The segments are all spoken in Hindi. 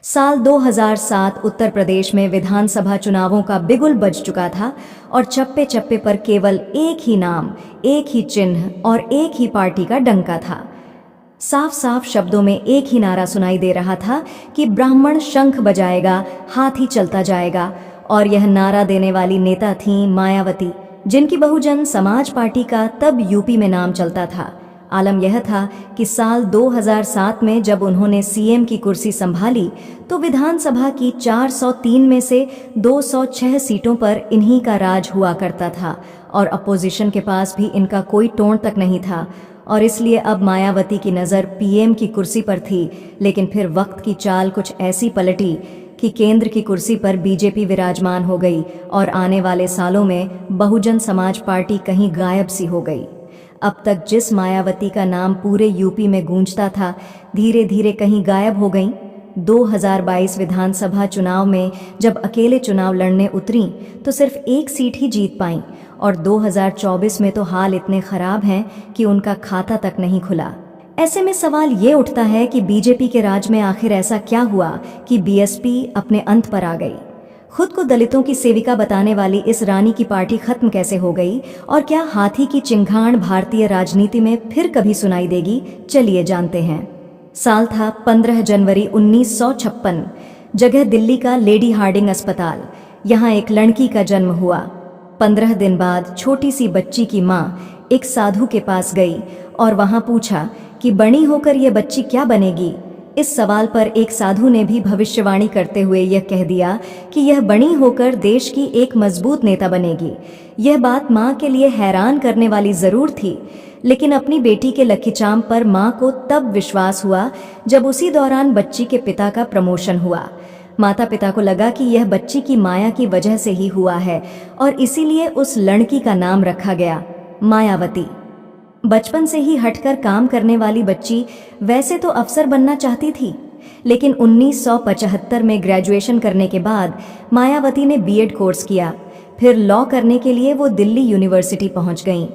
साल 2007 उत्तर प्रदेश में विधानसभा चुनावों का बिगुल बज चुका था और चप्पे चप्पे पर केवल एक ही नाम, एक ही चिन्ह और एक ही पार्टी का डंका था। साफ साफ शब्दों में एक ही नारा सुनाई दे रहा था कि ब्राह्मण शंख बजाएगा, हाथी चलता जाएगा। और यह नारा देने वाली नेता थीं मायावती, जिनकी बहुजन समाज पार्टी का तब यूपी में नाम चलता था। आलम यह था कि साल 2007 में जब उन्होंने सीएम की कुर्सी संभाली तो विधानसभा की 403 में से 206 सीटों पर इन्हीं का राज हुआ करता था और अपोजिशन के पास भी इनका कोई टोन तक नहीं था। और इसलिए अब मायावती की नज़र पीएम की कुर्सी पर थी। लेकिन फिर वक्त की चाल कुछ ऐसी पलटी कि केंद्र की कुर्सी पर बीजेपी विराजमान हो गई और आने वाले सालों में बहुजन समाज पार्टी कहीं गायब सी हो गई। अब तक जिस मायावती का नाम पूरे यूपी में गूंजता था, धीरे धीरे कहीं गायब हो गईं। 2022 विधानसभा चुनाव में जब अकेले चुनाव लड़ने उतरीं तो सिर्फ एक सीट ही जीत पाईं और 2024 में तो हाल इतने खराब हैं कि उनका खाता तक नहीं खुला। ऐसे में सवाल ये उठता है कि बीजेपी के राज में आखिर ऐसा क्या हुआ कि बीएसपी अपने अंत पर आ गई। खुद को दलितों की सेविका बताने वाली इस रानी की पार्टी खत्म कैसे हो गई और क्या हाथी की चिंगाड़ भारतीय राजनीति में फिर कभी सुनाई देगी? चलिए जानते हैं। साल था 15 जनवरी 1956। जगह दिल्ली का लेडी हार्डिंग अस्पताल। यहाँ एक लड़की का जन्म हुआ। 15 दिन बाद छोटी सी बच्ची की माँ एक साधु के पास गई और वहाँ पूछा कि बड़ी होकर ये बच्ची क्या बनेगी। इस सवाल पर एक साधु ने भी भविष्यवाणी करते हुए यह कह दिया कि यह बड़ी होकर देश की एक मजबूत नेता बनेगी। यह बात माँ के लिए हैरान करने वाली जरूर थी, लेकिन अपनी बेटी के लकी चार्म पर माँ को तब विश्वास हुआ जब उसी दौरान बच्ची के पिता का प्रमोशन हुआ। माता पिता को लगा कि यह बच्ची की माया की वजह से ही हुआ है और इसीलिए उस लड़की का नाम रखा गया मायावती। बचपन से ही हटकर काम करने वाली बच्ची वैसे तो अफसर बनना चाहती थी, लेकिन 1975 में ग्रेजुएशन करने के बाद मायावती ने बीएड कोर्स किया। फिर लॉ करने के लिए वो दिल्ली यूनिवर्सिटी पहुंच गईं।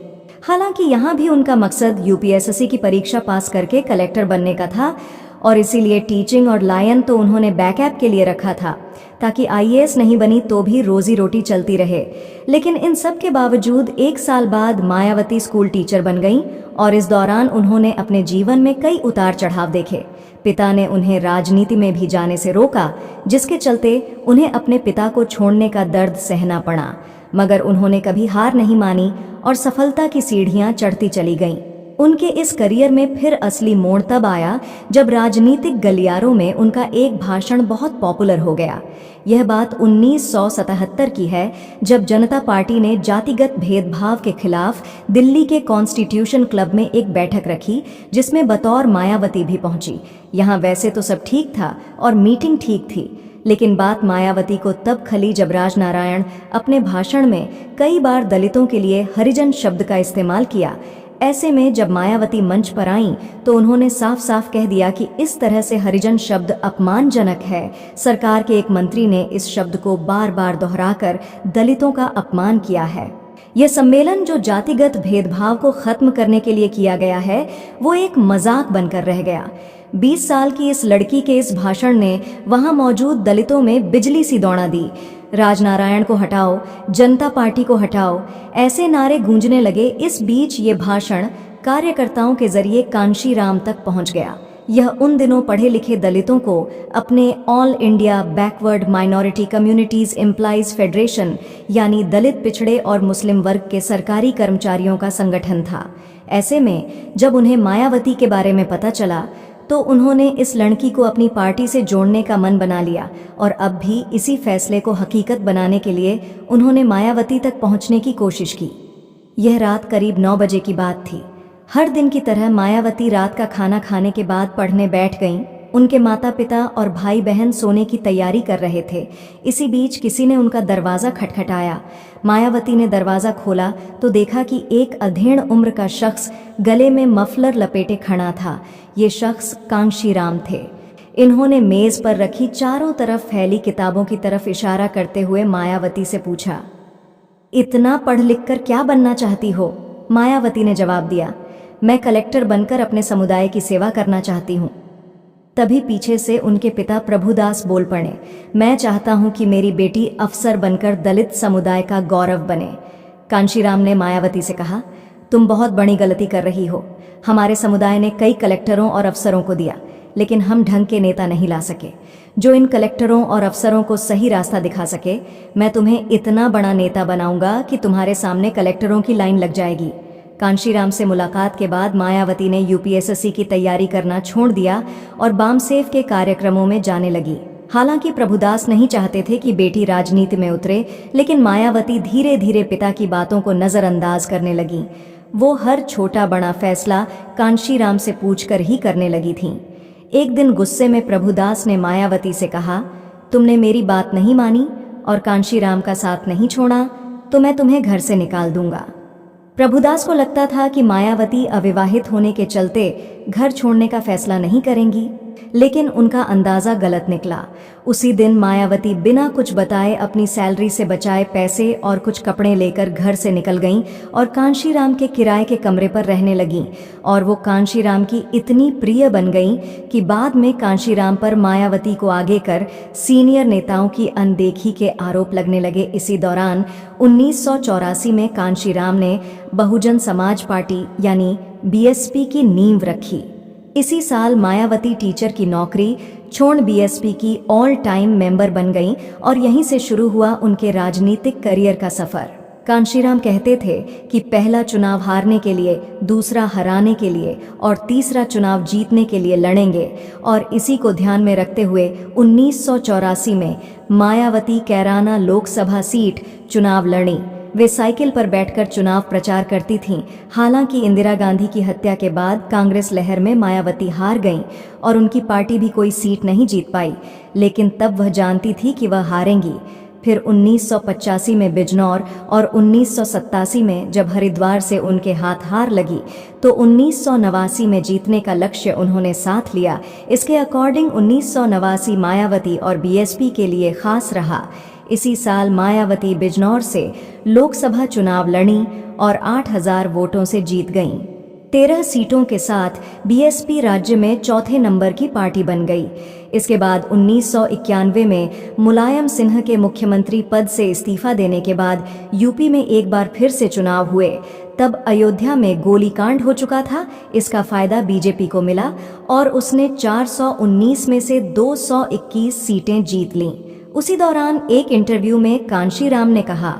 हालांकि यहाँ भी उनका मकसद यूपीएससी की परीक्षा पास करके कलेक्टर बनने का था और इसीलिए टीचिंग और लायन तो उन्होंने बैकअप के लिए रखा था ताकि आईएएस नहीं बनी तो भी रोजी रोटी चलती रहे। लेकिन इन सब के बावजूद एक साल बाद मायावती स्कूल टीचर बन गईं और इस दौरान उन्होंने अपने जीवन में कई उतार चढ़ाव देखे। पिता ने उन्हें राजनीति में भी जाने से रोका, जिसके चलते उन्हें अपने पिता को छोड़ने का दर्द सहना पड़ा, मगर उन्होंने कभी हार नहीं मानी और सफलता की सीढ़ियां चढ़ती चली गईं। उनके इस करियर में फिर असली मोड़ तब आया जब राजनीतिक गलियारों में उनका एक भाषण बहुत पॉपुलर हो गया। यह बात 1977 की है, जब जनता पार्टी ने जातिगत भेदभाव के खिलाफ दिल्ली के कॉन्स्टिट्यूशन क्लब में एक बैठक रखी, जिसमें बतौर मायावती भी पहुंची। यहाँ वैसे तो सब ठीक था और मीटिंग ठीक थी, लेकिन बात मायावती को तब खली जब राजनारायण अपने भाषण में कई बार दलितों के लिए हरिजन शब्द का इस्तेमाल किया। ऐसे में जब मायावती मंच पर आईं तो उन्होंने साफ साफ कह दिया कि इस तरह से हरिजन शब्द अपमानजनक है। सरकार के एक मंत्री ने इस शब्द को बार बार दोहराकर दलितों का अपमान किया है। यह सम्मेलन जो जातिगत भेदभाव को खत्म करने के लिए किया गया है, वो एक मजाक बनकर रह गया। 20 साल की इस लड़की के इस भाषण ने वहां मौजूद दलितों में बिजली सी दौड़ा दी। राजनारायण को हटाओ, जनता पार्टी को हटाओ, ऐसे नारे गूंजने लगे। इस बीच ये भाषण कार्यकर्ताओं के जरिए कांशीराम तक पहुंच गया। यह उन दिनों पढ़े लिखे दलितों को अपने all India backward minority communities employees federation यानी दलित पिछड़े और मुस्लिम वर्ग के सरकारी कर्मचारियों का संगठन था। ऐसे में जब उन्हें मायावती के बारे में पता चला तो उन्होंने इस लड़की को अपनी पार्टी से जोड़ने का मन बना लिया और अब भी इसी फैसले को हकीकत बनाने के लिए उन्होंने मायावती तक पहुंचने की कोशिश की। यह रात करीब 9 बजे की बात थी। हर दिन की तरह मायावती रात का खाना खाने के बाद पढ़ने बैठ गईं। उनके माता पिता और भाई बहन सोने की तैयारी कर रहे थे। इसी बीच किसी ने उनका दरवाज़ा खटखटाया। मायावती ने दरवाज़ा खोला तो देखा कि एक अधेड़ उम्र का शख्स गले में मफलर लपेटे खड़ा था। ये शख्स कांशीराम थे। इन्होंने मेज पर रखी चारों तरफ फैली किताबों की तरफ इशारा करते हुए मायावती से पूछा, इतना पढ़ लिख कर क्या बनना चाहती हो? मायावती ने जवाब दिया, मैं कलेक्टर बनकर अपने समुदाय की सेवा करना चाहती हूँ। तभी पीछे से उनके पिता प्रभुदास बोल पड़े, मैं चाहता हूं कि मेरी बेटी अफसर बनकर दलित समुदाय का गौरव बने। कांशीराम ने मायावती से कहा, तुम बहुत बड़ी गलती कर रही हो। हमारे समुदाय ने कई कलेक्टरों और अफसरों को दिया, लेकिन हम ढंग के नेता नहीं ला सके जो इन कलेक्टरों और अफसरों को सही रास्ता दिखा सके। मैं तुम्हें इतना बड़ा नेता बनाऊंगा कि तुम्हारे सामने कलेक्टरों की लाइन लग जाएगी। कांशीराम से मुलाकात के बाद मायावती ने यूपीएससी की तैयारी करना छोड़ दिया और बामसेफ के कार्यक्रमों में जाने लगी। हालांकि प्रभुदास नहीं चाहते थे कि बेटी राजनीति में उतरे, लेकिन मायावती धीरे धीरे पिता की बातों को नज़रअंदाज करने लगी। वो हर छोटा बड़ा फैसला कांशीराम से पूछकर ही करने लगी थीं। एक दिन गुस्से में प्रभुदास ने मायावती से कहा, तुमने मेरी बात नहीं मानी और कांशीराम का साथ नहीं छोड़ा तो मैं तुम्हें घर से निकाल दूंगा। प्रभुदास को लगता था कि मायावती अविवाहित होने के चलते घर छोड़ने का फैसला नहीं करेंगी, लेकिन उनका अंदाज़ा गलत निकला। उसी दिन मायावती बिना कुछ बताए अपनी सैलरी से बचाए पैसे और कुछ कपड़े लेकर घर से निकल गईं और कांशीराम के किराए के कमरे पर रहने लगीं। और वो कांशीराम की इतनी प्रिय बन गईं कि बाद में कांशीराम पर मायावती को आगे कर सीनियर नेताओं की अनदेखी के आरोप लगने लगे। इसी दौरान 1984 में कांशीराम ने बहुजन समाज पार्टी यानी बीएसपी की नींव रखी। इसी साल मायावती टीचर की नौकरी छोड़ बीएसपी की ऑल टाइम मेंबर बन गईं और यहीं से शुरू हुआ उनके राजनीतिक करियर का सफर। कांशीराम कहते थे कि पहला चुनाव हारने के लिए, दूसरा हराने के लिए और तीसरा चुनाव जीतने के लिए लड़ेंगे। और इसी को ध्यान में रखते हुए 1984 में मायावती कैराना लोकसभा सीट चुनाव लड़ी। वे साइकिल पर बैठकर चुनाव प्रचार करती थीं। हालांकि इंदिरा गांधी की हत्या के बाद कांग्रेस लहर में मायावती हार गईं और उनकी पार्टी भी कोई सीट नहीं जीत पाई, लेकिन तब वह जानती थी कि वह हारेंगी। फिर 1985 में बिजनौर और 1987 में जब हरिद्वार से उनके हाथ हार लगी तो 1989 में जीतने का लक्ष्य उन्होंने साथ लिया। इसके अकॉर्डिंग 1989 मायावती और बीएसपी के लिए खास रहा। इसी साल मायावती बिजनौर से लोकसभा चुनाव लड़ी और 8000 वोटों से जीत गईं। 13 सीटों के साथ बीएसपी राज्य में चौथे नंबर की पार्टी बन गई। इसके बाद 1991 में मुलायम सिंह के मुख्यमंत्री पद से इस्तीफा देने के बाद यूपी में एक बार फिर से चुनाव हुए। तब अयोध्या में गोलीकांड हो चुका था। इसका फायदा बीजेपी को मिला और उसने 419 में से 221 सीटें जीत लीं। उसी दौरान एक इंटरव्यू में कांशीराम ने कहा,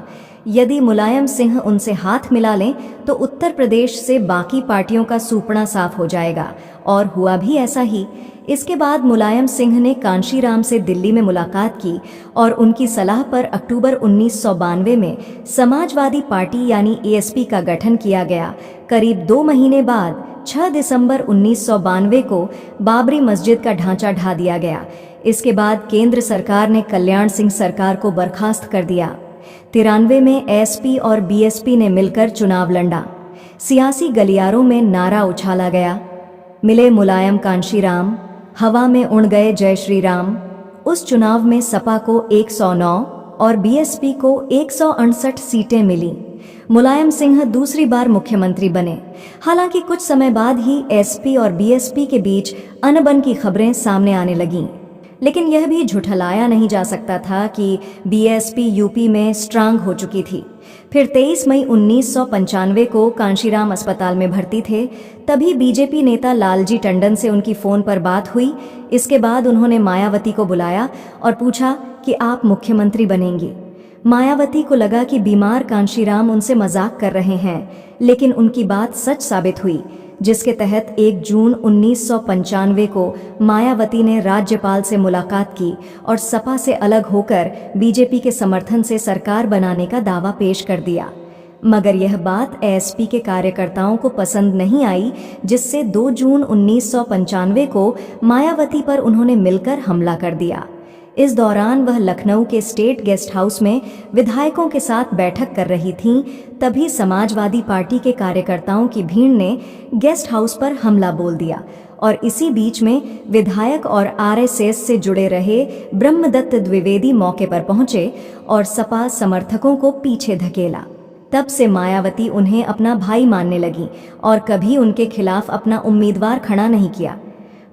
यदि मुलायम सिंह उनसे हाथ मिला लें तो उत्तर प्रदेश से बाकी पार्टियों का सूपड़ा साफ हो जाएगा। और हुआ भी ऐसा ही। इसके बाद मुलायम सिंह ने कांशीराम से दिल्ली में मुलाकात की और उनकी सलाह पर अक्टूबर 1992 में समाजवादी पार्टी यानी एएसपी का गठन किया गया। करीब 2 महीने बाद 6 दिसंबर 1992 को बाबरी मस्जिद का ढांचा ढा दिया गया। इसके बाद केंद्र सरकार ने कल्याण सिंह सरकार को बर्खास्त कर दिया। 93 में एसपी और बीएसपी ने मिलकर चुनाव लड़ा। सियासी गलियारों में नारा उछाला गया, मिले मुलायम कांशीराम, हवा में उड़ गए जय श्री राम। उस चुनाव में सपा को 109 और बीएसपी को 168 सीटें मिली। मुलायम सिंह दूसरी बार मुख्यमंत्री बने। हालांकि कुछ समय बाद ही एसपी और बीएसपी के बीच अनबन की खबरें सामने आने लगीं, लेकिन यह भी झुठलाया नहीं जा सकता था कि बीएसपी यूपी में स्ट्रांग हो चुकी थी। फिर 23 मई 1995 को कांशीराम अस्पताल में भर्ती थे। तभी बीजेपी नेता लालजी टंडन से उनकी फ़ोन पर बात हुई। इसके बाद उन्होंने मायावती को बुलाया और पूछा कि आप मुख्यमंत्री बनेंगी। मायावती को लगा कि बीमार कांशीराम उनसे मजाक कर रहे हैं, लेकिन उनकी बात सच साबित हुई, जिसके तहत 1 जून 1995 को मायावती ने राज्यपाल से मुलाकात की और सपा से अलग होकर बीजेपी के समर्थन से सरकार बनाने का दावा पेश कर दिया। मगर यह बात एएसपी के कार्यकर्ताओं को पसंद नहीं आई, जिससे 2 जून 1995 को मायावती पर उन्होंने मिलकर हमला कर दिया। इस दौरान वह लखनऊ के स्टेट गेस्ट हाउस में विधायकों के साथ बैठक कर रही थीं। तभी समाजवादी पार्टी के कार्यकर्ताओं की भीड़ ने गेस्ट हाउस पर हमला बोल दिया और इसी बीच में विधायक और आरएसएस से जुड़े रहे ब्रह्मदत्त द्विवेदी मौके पर पहुंचे और सपा समर्थकों को पीछे धकेला। तब से मायावती उन्हें अपना भाई मानने लगी और कभी उनके खिलाफ अपना उम्मीदवार खड़ा नहीं किया।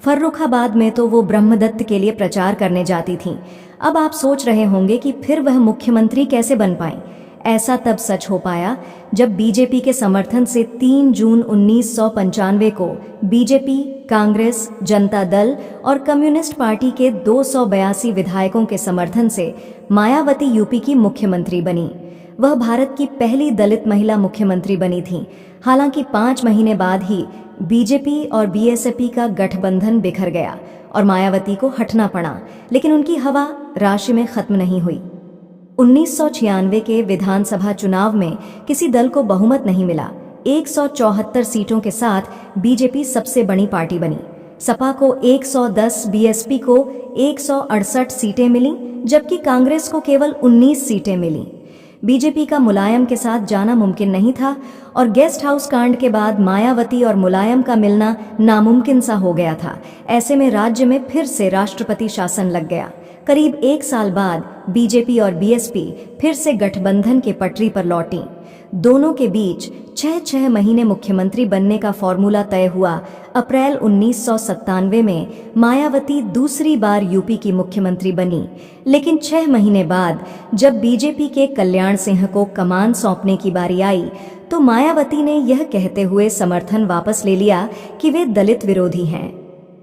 फर्रुखाबाद में तो वो ब्रह्मदत्त के लिए प्रचार करने जाती थीं। अब आप सोच रहे होंगे कि फिर वह मुख्यमंत्री कैसे बन पाईं। ऐसा तब सच हो पाया जब बीजेपी के समर्थन से 3 जून 1995 को बीजेपी, कांग्रेस, जनता दल और कम्युनिस्ट पार्टी के 282 विधायकों के समर्थन से मायावती यूपी की मुख्यमंत्री बनी। वह भारत की पहली दलित महिला मुख्यमंत्री बनी थीं। हालांकि 5 महीने बाद ही बीजेपी और बीएसपी का गठबंधन बिखर गया और मायावती को हटना पड़ा, लेकिन उनकी हवा राशि में खत्म नहीं हुई। 1996 के विधानसभा चुनाव में किसी दल को बहुमत नहीं मिला। 174 सीटों के साथ बीजेपी सबसे बड़ी पार्टी बनी। सपा को 110, बीएसपी को 168 सीटें मिलीं, जबकि कांग्रेस को केवल 19 सीटें मिलीं। बीजेपी का मुलायम के साथ जाना मुमकिन नहीं था और गेस्ट हाउस कांड के बाद मायावती और मुलायम का मिलना नामुमकिन सा हो गया था। ऐसे में राज्य में फिर से राष्ट्रपति शासन लग गया। करीब 1 साल बाद बीजेपी और बीएसपी फिर से गठबंधन के पटरी पर लौटी। दोनों के बीच 6 महीने मुख्यमंत्री बनने का फॉर्मूला तय हुआ। अप्रैल 1997 में मायावती दूसरी बार यूपी की मुख्यमंत्री बनी, लेकिन 6 महीने बाद जब बीजेपी के कल्याण सिंह को कमान सौंपने की बारी आई तो मायावती ने यह कहते हुए समर्थन वापस ले लिया कि वे दलित विरोधी हैं।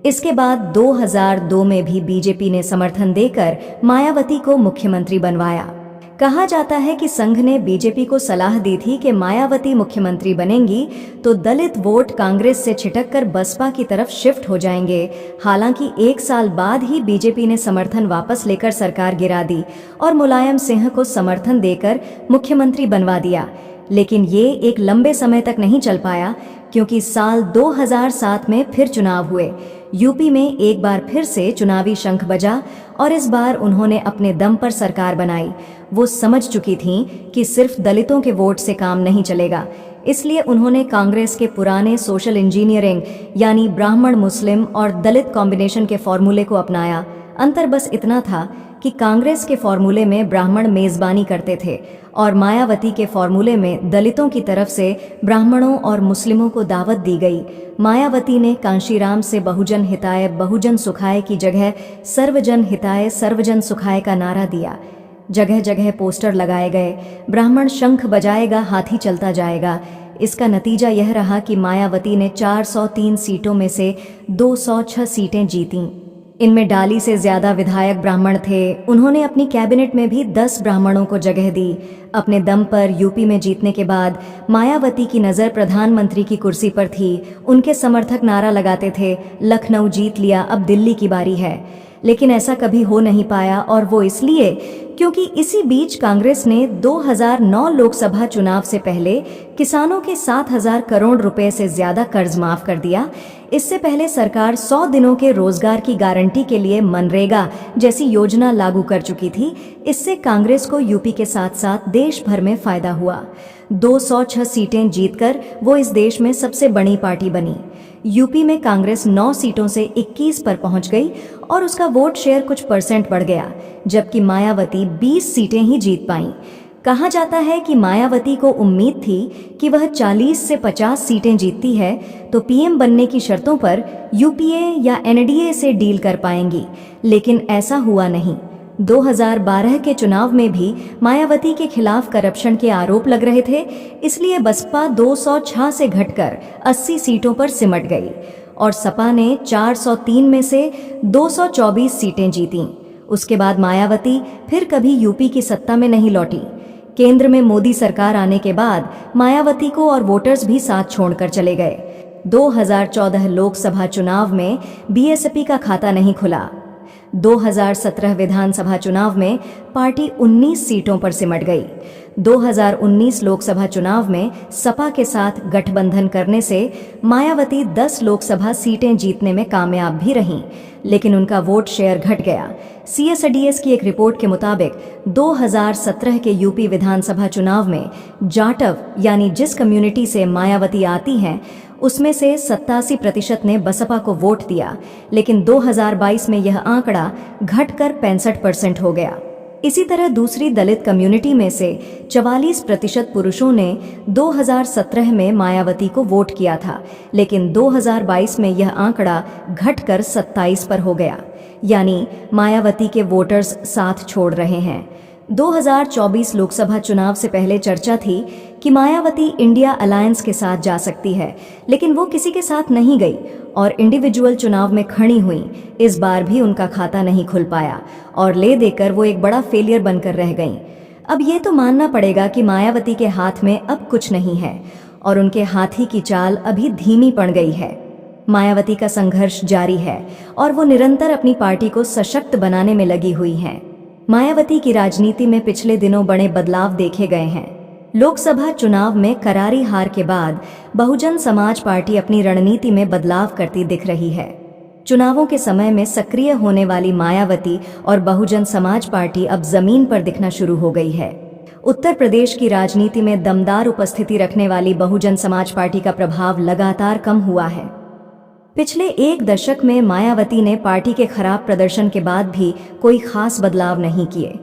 इसके बाद 2002 में भी बीजेपी ने समर्थन देकर मायावती को मुख्यमंत्री बनवाया। कहा जाता है कि संघ ने बीजेपी को सलाह दी थी कि मायावती मुख्यमंत्री बनेंगी तो दलित वोट कांग्रेस से छिटककर बसपा की तरफ शिफ्ट हो जाएंगे। हालांकि 1 साल बाद ही बीजेपी ने समर्थन वापस लेकर सरकार गिरा दी और मुलायम सिंह को समर्थन देकर मुख्यमंत्री बनवा दिया। लेकिन ये एक लंबे समय तक नहीं चल पाया, क्योंकि साल 2007 में फिर चुनाव हुए। यूपी में एक बार फिर से चुनावी शंख बजा और इस बार उन्होंने अपने दम पर सरकार बनाई। वो समझ चुकी थीं कि सिर्फ दलितों के वोट से काम नहीं चलेगा, इसलिए उन्होंने कांग्रेस के पुराने सोशल इंजीनियरिंग यानी ब्राह्मण मुस्लिम और दलित कॉम्बिनेशन के फॉर्मूले को अपनाया। अंतर बस इतना था कि कांग्रेस के फॉर्मूले में ब्राह्मण मेजबानी करते थे और मायावती के फॉर्मूले में दलितों की तरफ से ब्राह्मणों और मुस्लिमों को दावत दी गई। मायावती ने कांशीराम से बहुजन हिताय बहुजन सुखाय की जगह सर्वजन हिताय सर्वजन सुखाय का नारा दिया। जगह जगह पोस्टर लगाए गए, ब्राह्मण शंख बजाएगा हाथी चलता जाएगा। इसका नतीजा यह रहा कि मायावती ने 403 सीटों में से 206 सीटें जीतीं। इनमें डाली से ज्यादा विधायक ब्राह्मण थे। उन्होंने अपनी कैबिनेट में भी 10 ब्राह्मणों को जगह दी। अपने दम पर यूपी में जीतने के बाद मायावती की नज़र प्रधानमंत्री की कुर्सी पर थी। उनके समर्थक नारा लगाते थे, लखनऊ जीत लिया, अब दिल्ली की बारी है। लेकिन ऐसा कभी हो नहीं पाया, और वो इसलिए क्योंकि इसी बीच कांग्रेस ने 2009 लोकसभा चुनाव से पहले किसानों के 7,000 करोड़ रुपए से ज्यादा कर्ज माफ कर दिया। इससे पहले सरकार 100 दिनों के रोजगार की गारंटी के लिए मनरेगा जैसी योजना लागू कर चुकी थी। इससे कांग्रेस को यूपी के साथ साथ देश भर में फायदा हुआ। 206 सीटें जीतकर वो इस देश में सबसे बड़ी पार्टी बनी। यूपी में कांग्रेस 9 सीटों से 21 पर पहुंच गई और उसका वोट शेयर कुछ % बढ़ गया, जबकि मायावती 20 सीटें ही जीत पाईं। कहा जाता है कि मायावती को उम्मीद थी कि वह 40 से 50 सीटें जीतती है तो पीएम बनने की शर्तों पर यूपीए या एनडीए से डील कर पाएंगी, लेकिन ऐसा हुआ नहीं। 2012 के चुनाव में भी मायावती के खिलाफ करप्शन के आरोप लग रहे थे, इसलिए बसपा 206 से घटकर 80 सीटों पर सिमट गई और सपा ने 403 में से 224 सीटें जीतीं। उसके बाद मायावती फिर कभी यूपी की सत्ता में नहीं लौटी। केंद्र में मोदी सरकार आने के बाद मायावती को और वोटर्स भी साथ छोड़कर चले गए। 2014 लोकसभा चुनाव में बीएसपी का खाता नहीं खुला। 2017 विधानसभा चुनाव में पार्टी 19 सीटों पर सिमट गई। 2019 लोकसभा चुनाव में सपा के साथ गठबंधन करने से मायावती 10 लोकसभा सीटें जीतने में कामयाब भी रहीं, लेकिन उनका वोट शेयर घट गया। CSDS की एक रिपोर्ट के मुताबिक 2017 के यूपी विधानसभा चुनाव में जाटव यानी जिस कम्युनिटी से मायावती आती हैं उसमें से 87% ने बसपा को वोट दिया, लेकिन 2022 में यह आंकड़ा घटकर 65% हो गया। इसी तरह दूसरी दलित कम्युनिटी में से 44% पुरुषों ने 2017 में मायावती को वोट किया था, लेकिन 2022 में यह आंकड़ा घटकर 27 पर हो गया। यानी मायावती के वोटर्स साथ छोड़ रहे हैं। 2024 लोकसभा चुनाव से पहले चर्चा थी कि मायावती इंडिया अलायंस के साथ जा सकती है, लेकिन वो किसी के साथ नहीं गई और इंडिविजुअल चुनाव में खड़ी हुई। इस बार भी उनका खाता नहीं खुल पाया और ले देकर वो एक बड़ा फेलियर बनकर रह गईं। अब ये तो मानना पड़ेगा कि मायावती के हाथ में अब कुछ नहीं है और उनके हाथी की चाल अभी धीमी पड़ गई है। मायावती का संघर्ष जारी है और वो निरंतर अपनी पार्टी को सशक्त बनाने में लगी हुई हैं। मायावती की राजनीति में पिछले दिनों बड़े बदलाव देखे गए हैं। लोकसभा चुनाव में करारी हार के बाद बहुजन समाज पार्टी अपनी रणनीति में बदलाव करती दिख रही है। चुनावों के समय में सक्रिय होने वाली मायावती और बहुजन समाज पार्टी अब जमीन पर दिखना शुरू हो गई है। उत्तर प्रदेश की राजनीति में दमदार उपस्थिति रखने वाली बहुजन समाज पार्टी का प्रभाव लगातार कम हुआ है। पिछले एक दशक में मायावती ने पार्टी के खराब प्रदर्शन के बाद भी कोई खास बदलाव नहीं किए।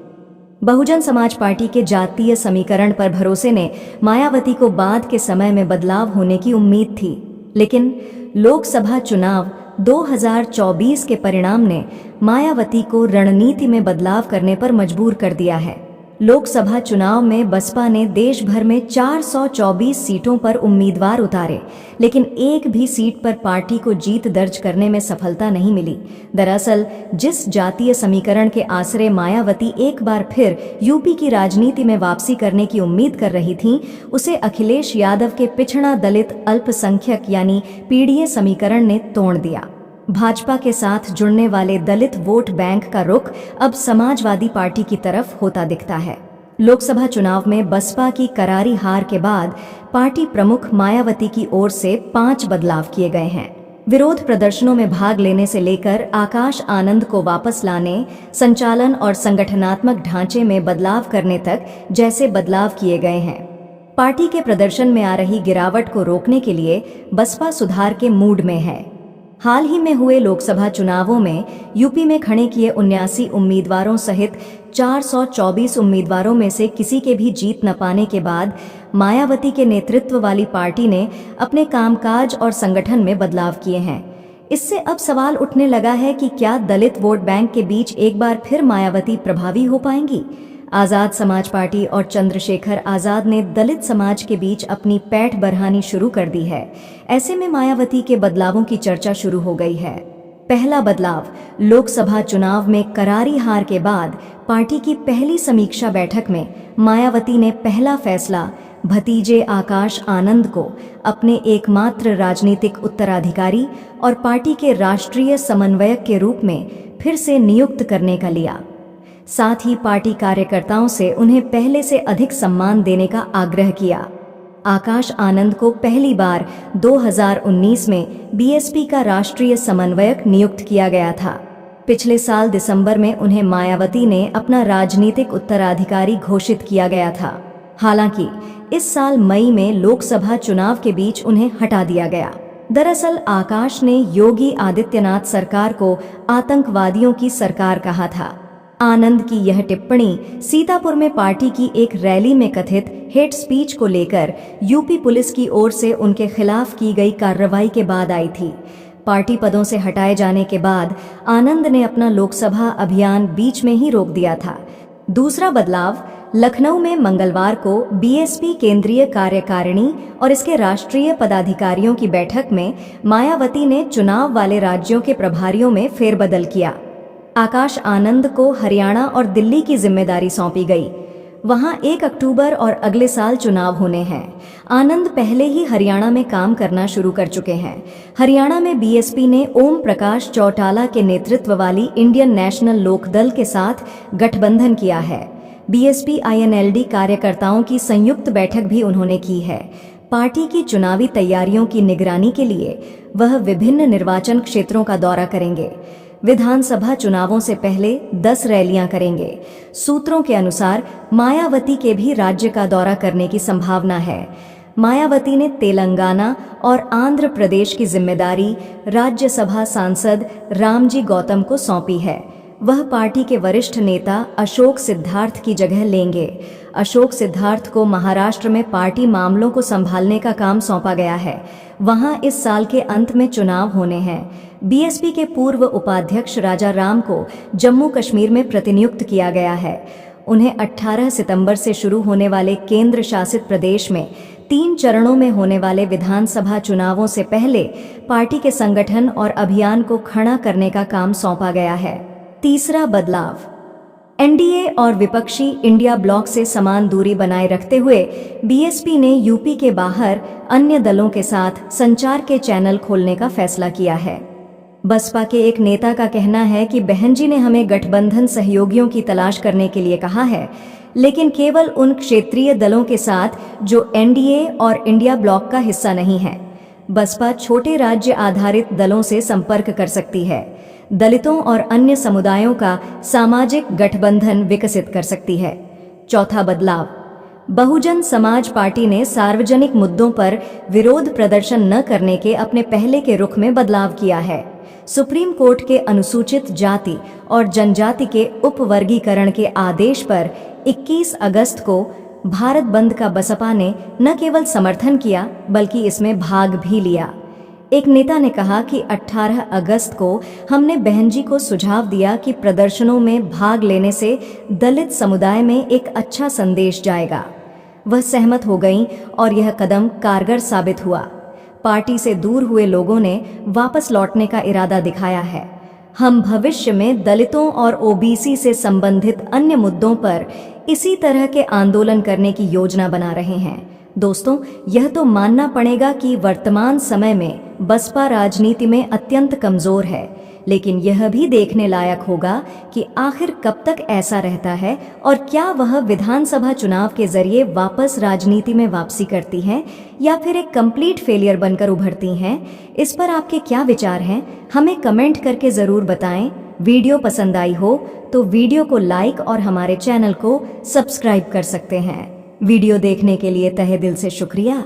बहुजन समाज पार्टी के जातीय समीकरण पर भरोसे ने मायावती को बाद के समय में बदलाव होने की उम्मीद थी, लेकिन लोकसभा चुनाव 2024 के परिणाम ने मायावती को रणनीति में बदलाव करने पर मजबूर कर दिया है। लोकसभा चुनाव में बसपा ने देश भर में 424 सीटों पर उम्मीदवार उतारे, लेकिन एक भी सीट पर पार्टी को जीत दर्ज करने में सफलता नहीं मिली। दरअसल जिस जातीय समीकरण के आसरे मायावती एक बार फिर यूपी की राजनीति में वापसी करने की उम्मीद कर रही थीं, उसे अखिलेश यादव के पिछड़ा दलित अल्पसंख्यक यानी पीडीए समीकरण ने तोड़ दिया। भाजपा के साथ जुड़ने वाले दलित वोट बैंक का रुख अब समाजवादी पार्टी की तरफ होता दिखता है। लोकसभा चुनाव में बसपा की करारी हार के बाद पार्टी प्रमुख मायावती की ओर से 5 बदलाव किए गए हैं। विरोध प्रदर्शनों में भाग लेने से लेकर आकाश आनंद को वापस लाने, संचालन और संगठनात्मक ढांचे में बदलाव करने तक जैसे बदलाव किए गए हैं। पार्टी के प्रदर्शन में आ रही गिरावट को रोकने के लिए बसपा सुधार के मूड में है। हाल ही में हुए लोकसभा चुनावों में यूपी में खड़े किए 79 उम्मीदवारों सहित 424 उम्मीदवारों में से किसी के भी जीत न पाने के बाद मायावती के नेतृत्व वाली पार्टी ने अपने कामकाज और संगठन में बदलाव किए हैं। इससे अब सवाल उठने लगा है कि क्या दलित वोट बैंक के बीच एक बार फिर मायावती प्रभावी हो पाएंगी? आजाद समाज पार्टी और चंद्रशेखर आजाद ने दलित समाज के बीच अपनी पैठ बढ़ानी शुरू कर दी है। ऐसे में मायावती के बदलावों की चर्चा शुरू हो गई है। पहला बदलाव, लोकसभा चुनाव में करारी हार के बाद पार्टी की पहली समीक्षा बैठक में मायावती ने पहला फैसला भतीजे आकाश आनंद को अपने एकमात्र राजनीतिक उत्तराधिकारी और पार्टी के राष्ट्रीय समन्वयक के रूप में फिर से नियुक्त करने का लिया। साथ ही पार्टी कार्यकर्ताओं से उन्हें पहले से अधिक सम्मान देने का आग्रह किया। आकाश आनंद को पहली बार 2019 में बीएसपी का राष्ट्रीय समन्वयक नियुक्त किया गया था। पिछले साल दिसंबर में उन्हें मायावती ने अपना राजनीतिक उत्तराधिकारी घोषित किया गया था। हालांकि इस साल मई में लोकसभा चुनाव के बीच उन्हें हटा दिया गया। दरअसल आकाश ने योगी आदित्यनाथ सरकार को आतंकवादियों की सरकार कहा था। आनंद की यह टिप्पणी सीतापुर में पार्टी की एक रैली में कथित हेट स्पीच को लेकर यूपी पुलिस की ओर से उनके खिलाफ की गई कार्रवाई के बाद आई थी। पार्टी पदों से हटाए जाने के बाद आनंद ने अपना लोकसभा अभियान बीच में ही रोक दिया था। दूसरा बदलाव, लखनऊ में मंगलवार को बीएसपी केंद्रीय कार्यकारिणी और इसके राष्ट्रीय पदाधिकारियों की बैठक में मायावती ने चुनाव वाले राज्यों के प्रभारियों में फेरबदल किया। आकाश आनंद को हरियाणा और दिल्ली की जिम्मेदारी सौंपी गई। वहां 1 अक्टूबर और अगले साल चुनाव होने हैं। आनंद पहले ही हरियाणा में काम करना शुरू कर चुके हैं। हरियाणा में बीएसपी ने ओम प्रकाश चौटाला के नेतृत्व वाली इंडियन नेशनल लोकदल के साथ गठबंधन किया है। बीएसपी आईएनएलडी कार्यकर्ताओं की संयुक्त बैठक भी उन्होंने की है। पार्टी की चुनावी तैयारियों की निगरानी के लिए वह विभिन्न निर्वाचन क्षेत्रों का दौरा करेंगे। विधानसभा चुनावों से पहले 10 रैलियां करेंगे। सूत्रों के अनुसार मायावती के भी राज्य का दौरा करने की संभावना है। मायावती ने तेलंगाना और आंध्र प्रदेश की जिम्मेदारी राज्यसभा सांसद रामजी गौतम को सौंपी है। वह पार्टी के वरिष्ठ नेता अशोक सिद्धार्थ की जगह लेंगे। अशोक सिद्धार्थ को महाराष्ट्र में पार्टी मामलों को संभालने का काम सौंपा गया है। वहां इस साल के अंत में चुनाव होने हैं। बीएसपी के पूर्व उपाध्यक्ष राजा राम को जम्मू कश्मीर में प्रतिनियुक्त किया गया है। उन्हें 18 सितंबर से शुरू होने वाले केंद्र शासित प्रदेश में 3 चरणों में होने वाले विधानसभा चुनावों से पहले पार्टी के संगठन और अभियान को खड़ा करने का काम सौंपा गया है। तीसरा बदलाव, एनडीए और विपक्षी इंडिया ब्लॉक से समान दूरी बनाए रखते हुए बीएसपी ने यूपी के बाहर अन्य दलों के साथ संचार के चैनल खोलने का फैसला किया है। बसपा के एक नेता का कहना है कि बहन जी ने हमें गठबंधन सहयोगियों की तलाश करने के लिए कहा है, लेकिन केवल उन क्षेत्रीय दलों के साथ जो एनडीए और इंडिया ब्लॉक का हिस्सा नहीं है। बसपा छोटे राज्य आधारित दलों से संपर्क कर सकती है, दलितों और अन्य समुदायों का सामाजिक गठबंधन विकसित कर सकती है। चौथा बदलाव, बहुजन समाज पार्टी ने सार्वजनिक मुद्दों पर विरोध प्रदर्शन न करने के अपने पहले के रुख में बदलाव किया है। सुप्रीम कोर्ट के अनुसूचित जाति और जनजाति के उपवर्गीकरण के आदेश पर 21 अगस्त को भारत बंद का बसपा ने न केवल समर्थन किया बल्कि इसमें भाग भी लिया। एक नेता ने कहा कि 18 अगस्त को हमने बहन जी को सुझाव दिया कि प्रदर्शनों में भाग लेने से दलित समुदाय में एक अच्छा संदेश जाएगा। वह सहमत हो गईं और यह कदम कारगर साबित हुआ। पार्टी से दूर हुए लोगों ने वापस लौटने का इरादा दिखाया है। हम भविष्य में दलितों और ओबीसी से संबंधित अन्य मुद्दों पर इसी तरह के आंदोलन करने की योजना बना रहे हैं। दोस्तों, यह तो मानना पड़ेगा कि वर्तमान समय में बसपा राजनीति में अत्यंत कमजोर है, लेकिन यह भी देखने लायक होगा कि आखिर कब तक ऐसा रहता है और क्या वह विधानसभा चुनाव के जरिए वापस राजनीति में वापसी करती हैं या फिर एक कंप्लीट फेलियर बनकर उभरती हैं। इस पर आपके क्या विचार हैं, हमें कमेंट करके ज़रूर बताएं। वीडियो पसंद आई हो तो वीडियो को लाइक और हमारे चैनल को सब्सक्राइब कर सकते हैं। वीडियो देखने के लिए तहे दिल से शुक्रिया।